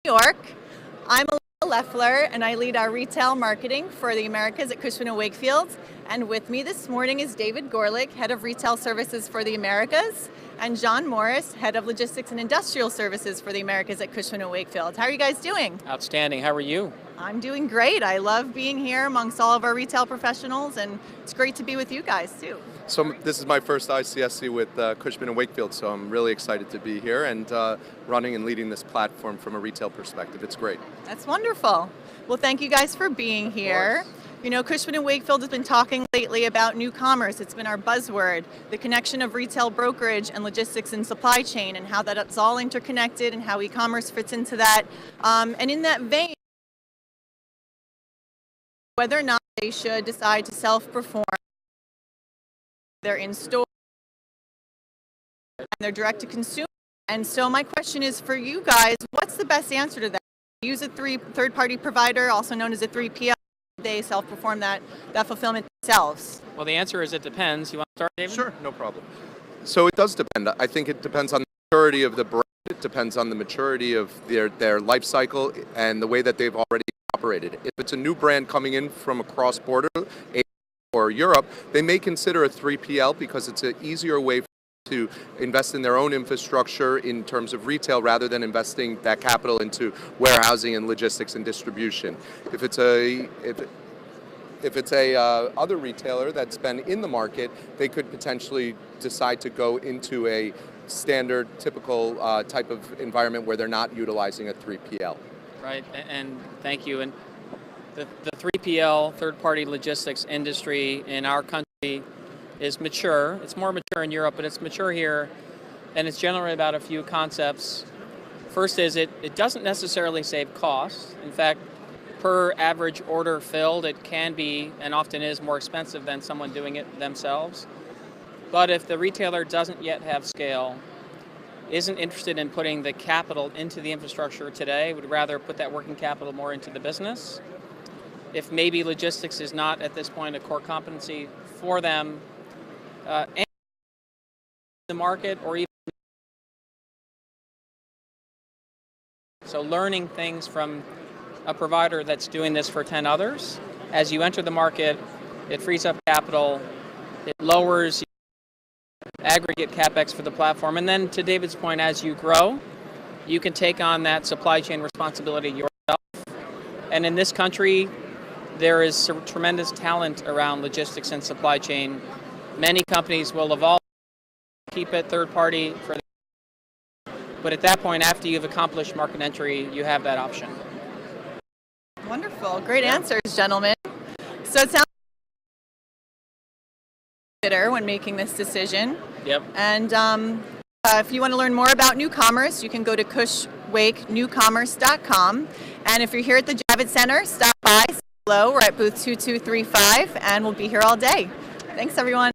New York. I'm Alyssa Leffler, and I lead our retail marketing for the Americas at Cushman and Wakefield. And with me this morning is David Gorelick, Head of Retail Services for the Americas, and John Morris, Head of Logistics and Industrial Services for the Americas at Cushman and Wakefield. How are you guys doing? Outstanding. How are you? I'm doing great. I love being here amongst all of our retail professionals, and it's great to be with you guys too. So this is my first ICSC with Cushman and Wakefield, so I'm really excited to be here and running and leading this platform from a retail perspective. It's great. That's wonderful. Well, thank you guys for being here. You know, Cushman and Wakefield has been talking lately about newCommerce. It's been our buzzword, the connection of retail brokerage and logistics and supply chain, and how that's all interconnected and how e-commerce fits into that. And in that vein, whether or not they should decide to self-perform, they're in-store, and they're direct-to-consumer. And so my question is for you guys, what's the best answer to that? Use a third-party provider, also known as a 3PL. They self-perform that fulfillment themselves? Well, the answer is it depends. You want to start, David? Sure, no problem. So it does depend. I think it depends on the maturity of the brand. It depends on the maturity of their life cycle and the way that they've already operated. If it's a new brand coming in from across border or Europe, they may consider a 3PL because it's an easier way to invest in their own infrastructure in terms of retail rather than investing that capital into warehousing and logistics and distribution. If it's a other retailer that's been in the market, they could potentially decide to go into a standard, typical type of environment where they're not utilizing a 3PL. Right, and thank you. And the 3PL, third-party logistics industry in our country is mature. It's more mature in Europe, but it's mature here, and it's generally about a few concepts. First is it doesn't necessarily save costs. In fact, per average order filled, it can be and often is more expensive than someone doing it themselves. But if the retailer doesn't yet have scale, isn't interested in putting the capital into the infrastructure today, would rather put that working capital more into the business. If maybe logistics is not at this point a core competency for them, and the market or even so learning things from a provider that's doing this for 10 others. As you enter the market, it frees up capital, it lowers aggregate capex for the platform, and then to David's point, as you grow, you can take on that supply chain responsibility yourself. And in this country, there is tremendous talent around logistics and supply chain. Many companies will evolve, keep it third party for them. But at that point, after you've accomplished market entry, you have that option. Wonderful. Great answers, gentlemen. So it sounds consider when making this decision. Yep. And if you want to learn more about newCommerce, you can go to newcommerce.com. And if you're here at the Javits Center, stop by, say hello. We're at booth 2235, and we'll be here all day. Thanks, everyone.